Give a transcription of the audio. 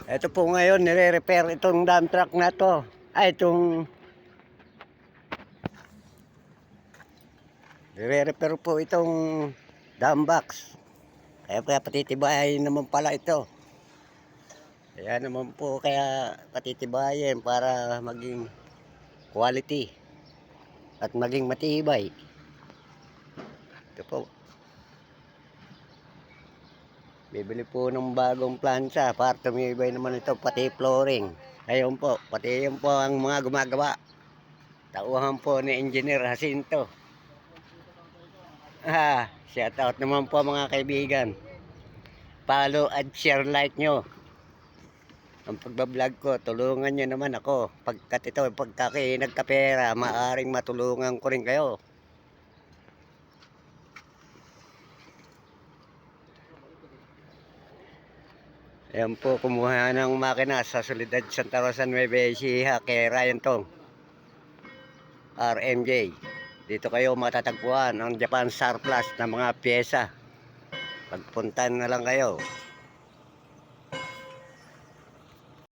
Ito po ngayon, nire-repair itong dump truck na to. Nire-repair po itong dump box. Kaya patitibayin naman pala ito. Kaya naman po, kaya patitibayin para maging quality at maging matibay. Ito po. Bibili po ng bagong plancha para tumibay naman ito, pati flooring. Ayun po, pati yun po ang mga gumagawa. Tauhan po ni Engineer Jacinto. Shout out naman po mga kaibigan. Follow at share, like nyo ang pagbablog ko. Tulungan nyo naman ako. Pagka nagkapera, maaring matulungan ko rin kayo. Ayan po, kumuha ng makina sa Solidad Santa Rosa Nueva Ecija kay Ryan Tong RMJ. Dito kayo matatagpuan ang Japan Surplus na mga pyesa. Pagpuntan na lang kayo.